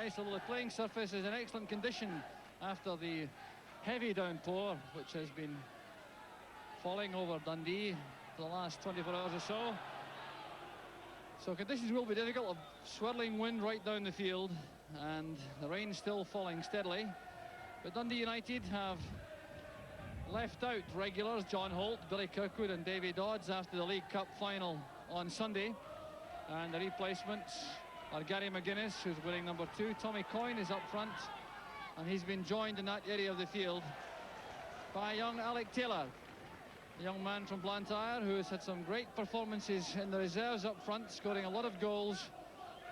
nice, although the playing surface is in excellent condition after the heavy downpour which has been falling over Dundee for the last 24 hours or so. So conditions will be difficult, a swirling wind right down the field, and the rain still falling steadily. But Dundee United have left out regulars John Holt, Billy Kirkwood and Davy Dodds after the League Cup final on Sunday. And the replacements are Gary McGuinness, who's wearing number 2. Tommy Coyne is up front, and he's been joined in that area of the field by young Alec Taylor, a young man from Blantyre who has had some great performances in the reserves up front, scoring a lot of goals.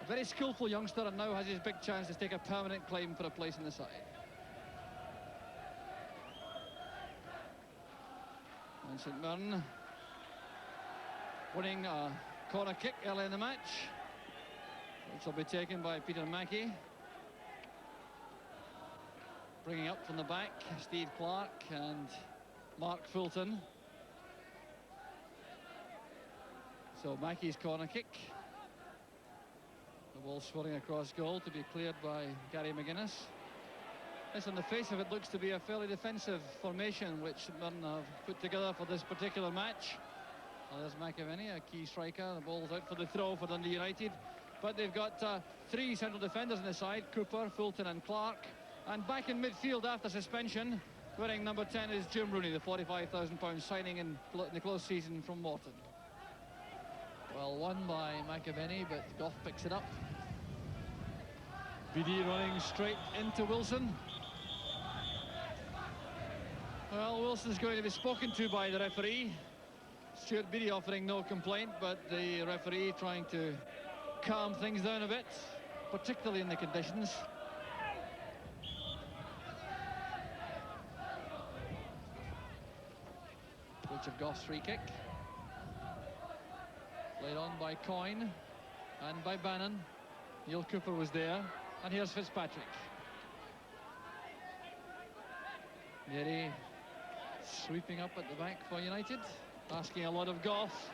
A very skillful youngster, and now has his big chance to take a permanent claim for a place in the side. And St Mirren winning a corner kick early in the match, which will be taken by Peter Mackey. Bringing up from the back, Steve Clark and Mark Fulton. So Mackey's corner kick. The ball swirling across goal to be cleared by Gary McGuinness. This, on the face of it, looks to be a fairly defensive formation which Mirren have put together for this particular match. Well, there's McAvenny, a key striker. The ball's out for the throw for Dundee United. But they've got 3 central defenders on the side, Cooper, Fulton and Clark. And back in midfield after suspension, wearing number 10 is Jim Rooney, the £45,000 signing in the close season from Morton. Well, won by McAvenny, but Goff picks it up. BD running straight into Wilson. Well, Wilson's going to be spoken to by the referee. Stuart Beattie offering no complaint, but the referee trying to calm things down a bit, particularly in the conditions. Richard Goff's free kick. Played on by Coyne and by Bannon. Neil Cooper was there. And here's Fitzpatrick. Neary sweeping up at the back for United, asking a lot of Goff.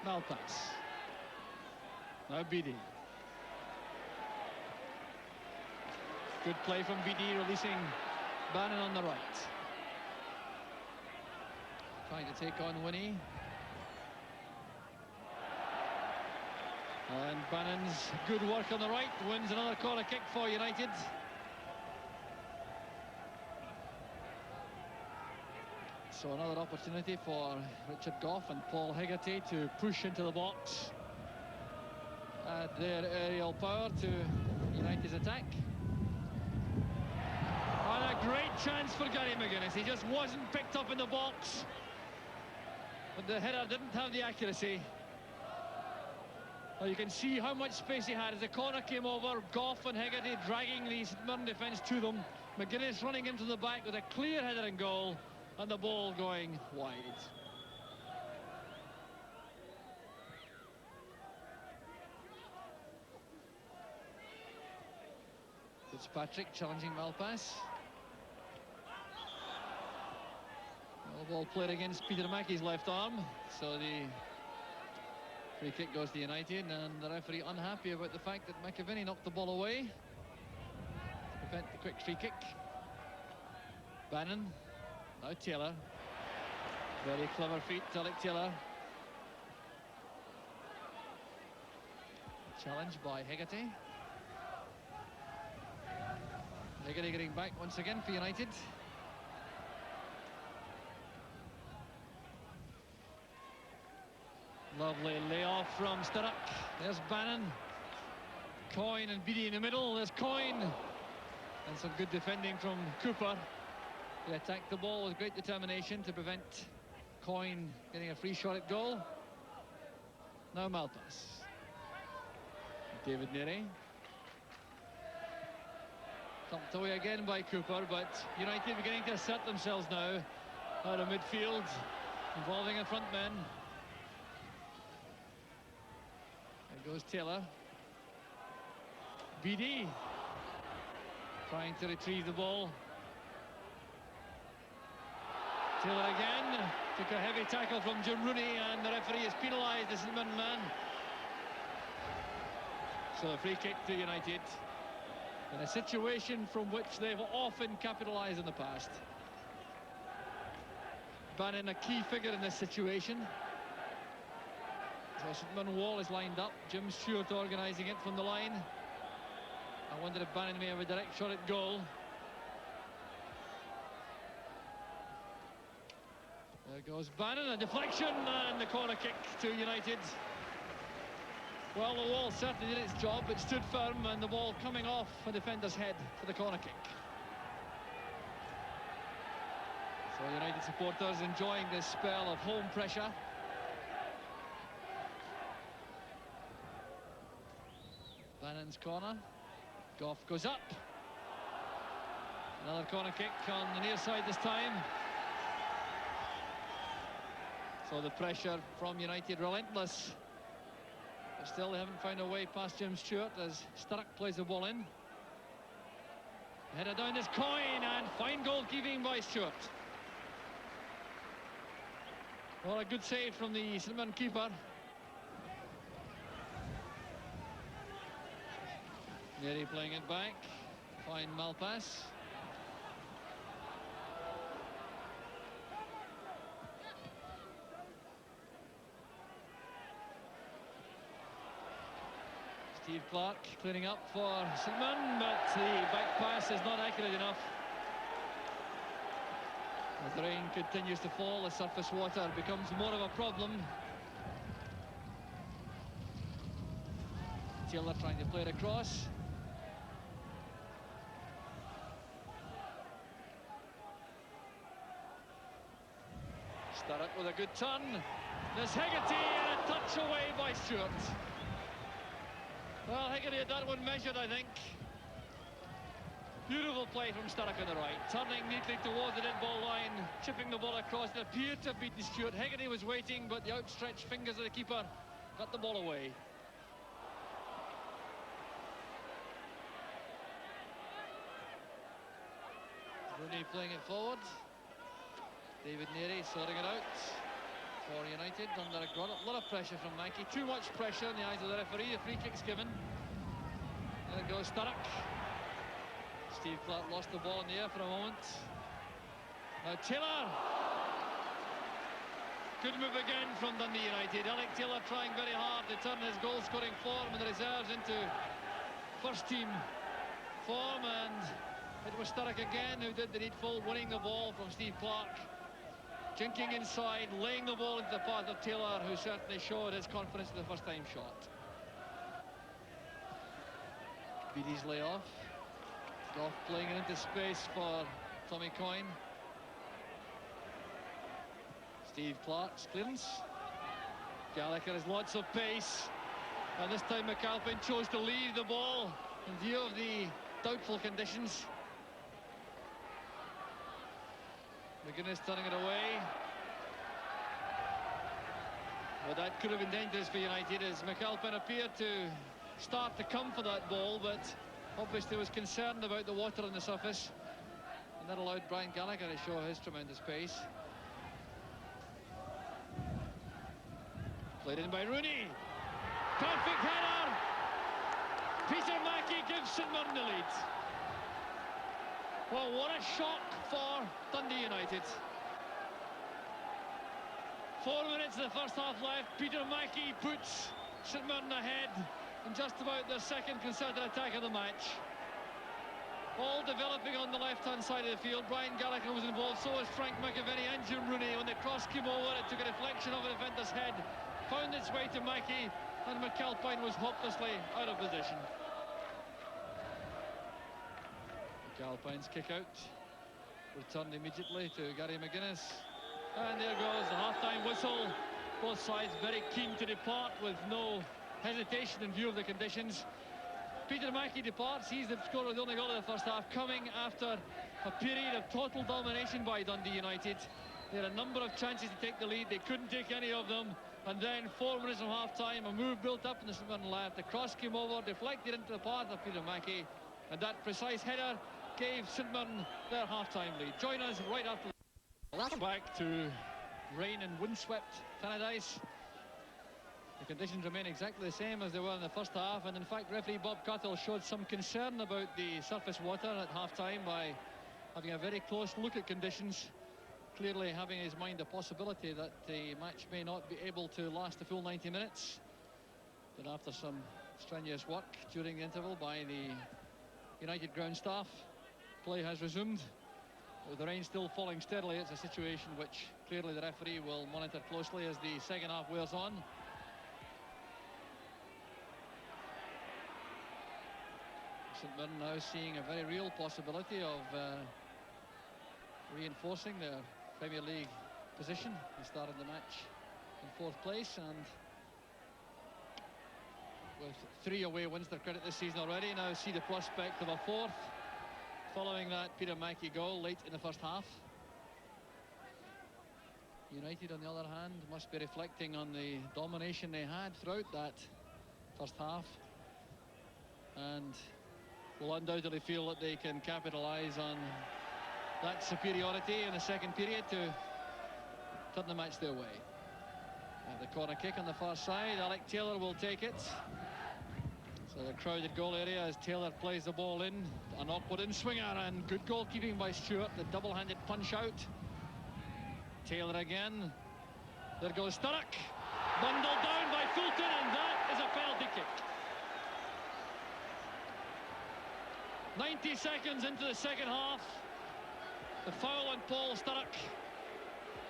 Malpass. Now BD. Good play from BD, releasing Bannon on the right. Trying to take on Winnie. And Bannon's good work on the right wins another corner kick for United. So another opportunity for Richard Goff and Paul Hegarty to push into the box, add their aerial power to United's attack. And a great chance for Gary McGuinness. He just wasn't picked up in the box, but the header didn't have the accuracy. Well, you can see how much space he had as the corner came over. Goff and Hegarty dragging the St Mirren defence to them. McGuinness running into the back with a clear header and goal, and the ball going wide. Fitzpatrick challenging Malpass. Well, ball played against Peter Mackey's left arm, so the free kick goes to United, and the referee unhappy about the fact that McAvenny knocked the ball away to prevent the quick free kick. Bannon, now Taylor. Very clever feet, Alec Taylor. Challenge by Hegarty. Hegarty getting back once again for United. Lovely layoff from Sturrock. There's Bannon. Coyne and Beattie in the middle. There's Coyne. And some good defending from Cooper. He attacked the ball with great determination to prevent Coyne getting a free shot at goal. Now Malpass. David Neary. Thumped away again by Cooper, but United beginning to assert themselves now out of midfield, involving a front men. There goes Taylor. BD trying to retrieve the ball. Taylor again took a heavy tackle from Jim Rooney, and the referee has penalised the St Mirren man. So a free kick to United. in a situation from which they've often capitalised in the past. Bannon a key figure in this situation. So St Mirren wall is lined up. Jim Stewart organising it from the line. I wonder if Bannon may have a direct shot at goal. There goes Bannon, a deflection, and the corner kick to United. Well, the wall certainly did its job. It stood firm, and the ball coming off a defender's head for the corner kick. So United supporters enjoying this spell of home pressure. Bannon's corner. Goff goes up. Another corner kick on the near side this time. So the pressure from United relentless. But still they haven't found a way past Jim Stewart as Sturrock plays the ball in. Header down is Coyne, and fine goalkeeping by Stewart. Well, a good save from the St Mirren keeper. Nearly playing it back. Fine Malpass. Steve Clark cleaning up for St Mirren, but the back pass is not accurate enough. As the rain continues to fall, the surface water becomes more of a problem. Taylor trying to play it across. Sturrock with a good turn. There's Hegarty, and a touch away by Stewart. Well, Hegarty had that one measured, I think. Beautiful play from Sturrock on the right, turning neatly towards the dead ball line, chipping the ball across. It appeared to have beaten Stewart. Hegarty was waiting, but the outstretched fingers of the keeper got the ball away. Rooney playing it forward. David Neary sorting it out for United under a lot of pressure from Mackey. Too much pressure in the eyes of the referee. The free kick's given. There goes Sturrock. Steve Clark lost the ball in the air for a moment. Now Taylor. Good move again from Dundee United. Alec Taylor trying very hard to turn his goal-scoring form in the reserves into first-team form, and it was Sturrock again who did the needful, winning the ball from Steve Clark. Jinking inside, laying the ball into the path of Taylor, who certainly showed his confidence in the first-time shot. Beattie's layoff. Goff playing it into space for Tommy Coyne. Steve Clark's clearance. Gallagher has lots of pace, and this time McAlpine chose to leave the ball in view of the doubtful conditions. McGuinness turning it away. Well, that could have been dangerous for United, as McAlpine appeared to start to come for that ball, but obviously was concerned about the water on the surface, and that allowed Brian Gallagher to show his tremendous pace. Played in by Rooney. Perfect header. Peter Mackey gives St Mirren the lead. Well, what a shock for Dundee United. 4 minutes of the first half left. Peter Mackey puts St Mirren ahead in just about their second concerted attack of the match. All developing on the left-hand side of the field. Brian Gallagher was involved, so was Frank McAvenny and Jim Rooney. When the cross came over, it took a deflection of a defender's head, found its way to Mackey, and McAlpine was hopelessly out of position. McAlpine's kick out, returned immediately to Gary McGuinness, and there goes the half-time whistle. Both sides very keen to depart with no hesitation in view of the conditions. Peter Mackey departs. He's the scorer of the only goal of the first half, coming after a period of total domination by Dundee United. They had a number of chances to take the lead. They couldn't take any of them, and then 4 minutes from half-time, a move built up in the St Mirren left. The cross came over, deflected into the path of Peter Mackey, and that precise header gave St Mirren their half-time lead. Join us right after. Welcome back to rain and windswept Tannadice. The conditions remain exactly the same as they were in the first half, and in fact referee Bob Cuttle showed some concern about the surface water at half-time by having a very close look at conditions, clearly having in his mind the possibility that the match may not be able to last the full 90 minutes. But after some strenuous work during the interval by the United ground staff, play has resumed. With the rain still falling steadily, it's a situation which clearly the referee will monitor closely as the second half wears on. St Mirren now seeing a very real possibility of reinforcing their Premier League position. They started the match in 4th place, and with 3 away wins their credit this season already, now see the prospect of a 4th following that Peter Mackey goal late in the first half. United, on the other hand, must be reflecting on the domination they had throughout that first half, and will undoubtedly feel that they can capitalise on that superiority in the second period to turn the match their way. The corner kick on the far side, Alec Taylor will take it. So the crowded goal area as Taylor plays the ball in, an awkward in-swinger, and good goalkeeping by Stewart, the double-handed punch out. Taylor again, there goes Sturrock, bundled down by Fulton, and that is a penalty kick. 90 seconds into the second half, the foul on Paul Sturrock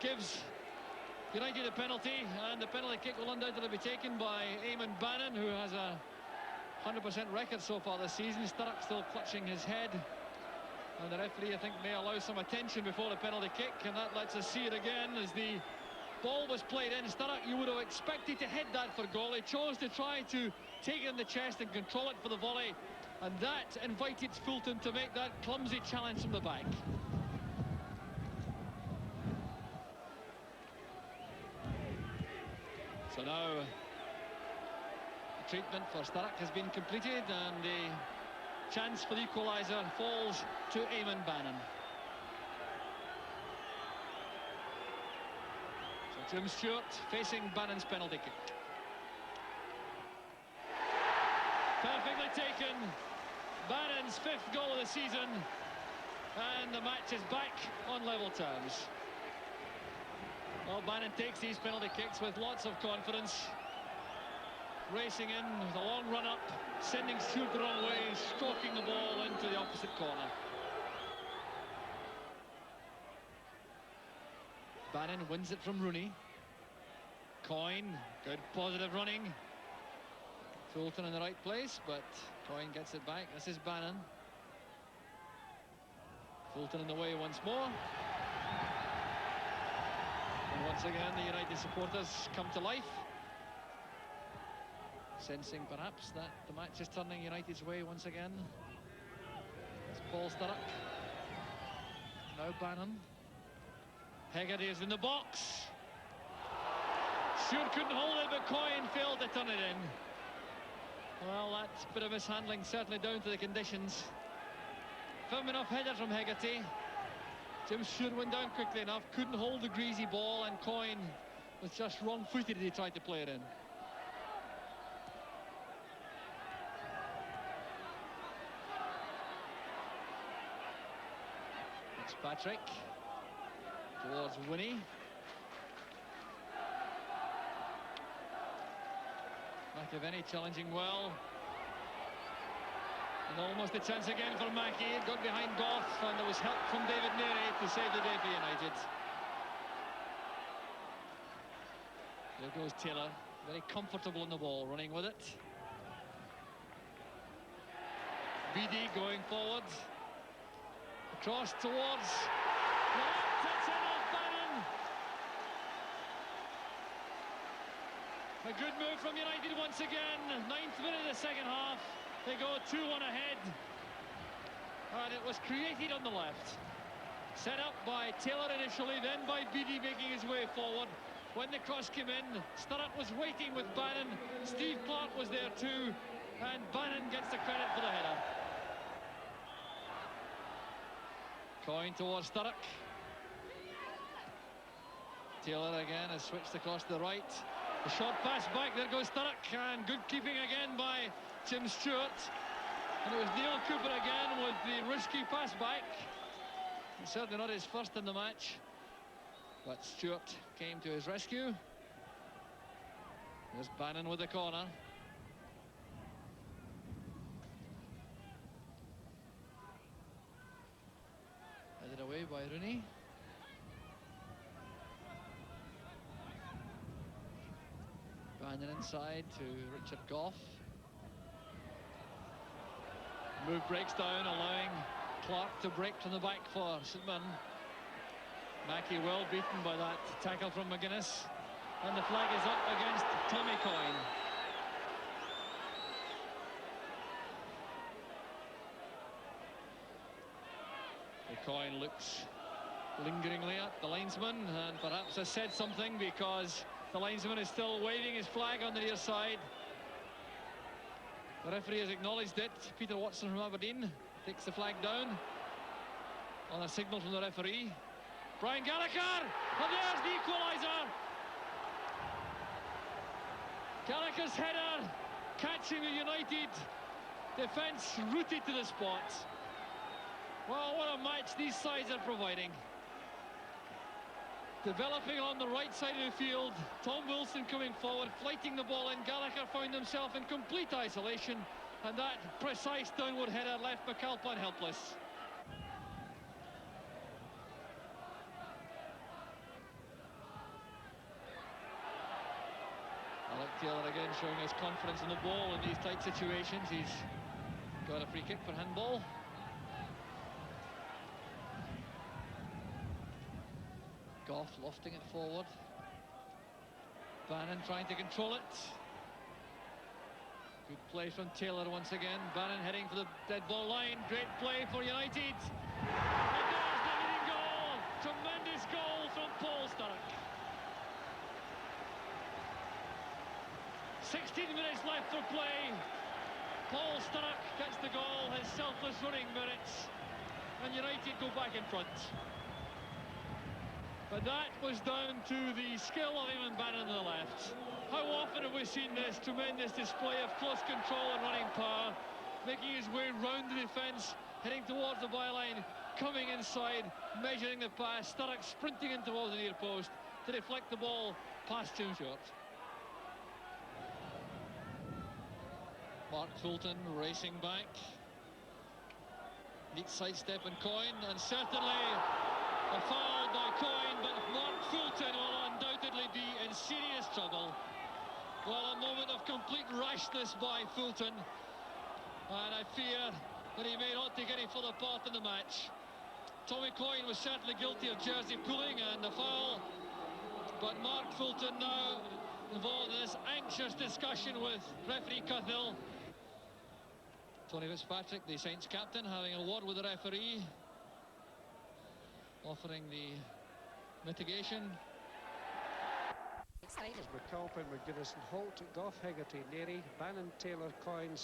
gives United a penalty, and the penalty kick will undoubtedly be taken by Eamon Bannon, who has a 100% record so far this season. Sturrock still clutching his head, and the referee, I think, may allow some attention before the penalty kick, and that lets us see it again as the ball was played in. Sturrock, you would have expected to head that for goal. He chose to try to take it in the chest and control it for the volley, and that invited Fulton to make that clumsy challenge from the back. So now the treatment for Sturrock has been completed, and the chance for the equaliser falls to Eamon Bannon. So Jim Stewart facing Bannon's penalty kick. Perfectly taken. Bannon's 5th goal of the season, and the match is back on level terms. Well, Bannon takes these penalty kicks with lots of confidence, racing in with a long run up, sending Stewart the wrong way, stroking the ball into the opposite corner. Bannon wins it from Rooney. Coyne, good positive running. Fulton in the right place, but Coyne gets it back. This is Bannon. Fulton in the way once more. And once again, the United supporters come to life, sensing perhaps that the match is turning United's way once again. It's Paul Sturrock. Now Bannon. Hegarty is in the box. Stewart couldn't hold it, but Coyne failed to turn it in. Well, that bit of mishandling certainly down to the conditions. Firm enough header from Hegarty. Jim Stewart went down quickly enough, couldn't hold the greasy ball, and Coyne was just wrong-footed as he tried to play it in. It's Patrick towards Winnie. McAvenny challenging well, and almost a chance again for Mackey. It got behind Goff, and there was help from David Neary to save the day for United. There goes Taylor, very comfortable in the ball, running with it. BD going forward, across towards that's in off Bannon. A good move from United once again. 9th minute of the second half. They go 2-1 ahead. And it was created on the left. Set up by Taylor initially, then by BD making his way forward. When the cross came in, Sturrock was waiting with Bannon. Steve Clark was there too. And Bannon gets the credit for the header. Coyne towards Sturrock. Taylor again has switched across to the right. The short pass back, there goes Sturrock, and good keeping again by Tim Stewart. And it was Neil Cooper again with the risky pass back. It's certainly not his first in the match, but Stewart came to his rescue. There's Bannon with the corner. Headed away by Rooney. Bannon inside to Richard Gough. Move breaks down, allowing Clark to break from the back for St Mirren. Mackey well beaten by that tackle from McGuinness. And the flag is up against Tommy Coyne. Coyne looks lingeringly at the linesman and perhaps has said something, because the linesman is still waving his flag on the near side. The referee has acknowledged it. Peter Watson from Aberdeen takes the flag down on a signal from the referee. Brian Gallagher, and there's the equaliser. Gallagher's header catching the United defence rooted to the spot. Well, what a match these sides are providing. Developing on the right side of the field, Tom Wilson coming forward, flighting the ball in. Gallagher found himself in complete isolation, and that precise downward header left McAlpine helpless. Alec Taylor again showing his confidence in the ball in these tight situations. He's got a free kick for handball. Gough lofting it forward. Bannon trying to control it. Good play from Taylor once again. Bannon heading for the dead ball line. Great play for United. And there's the leading goal. Tremendous goal from Paul Sturrock. 16 minutes left for play. Paul Sturrock gets the goal. His selfless running merits. And United go back in front. But that was down to the skill of Eamon Bannon on the left. How often have we seen this tremendous display of close control and running power, making his way round the defence, heading towards the byline, coming inside, measuring the pass, Sturrock sprinting in towards the near post to deflect the ball past Tim Stewart. Mark Fulton racing back. Neat sidestep in Coyne, and certainly a foul by Coyne, but Mark Fulton will undoubtedly be in serious trouble. Well, a moment of complete rashness by Fulton, and I fear that he may not take any further part in the match. Tommy Coyne was certainly guilty of jersey pulling and the foul, but Mark Fulton now involved in this anxious discussion with referee Cuthill. Tony Fitzpatrick, the Saints captain, having a word with the referee, offering the mitigation. McAlpine, McGuinness and Holt, Gough, Hegarty, Neary, Bannon, Taylor, Coyne,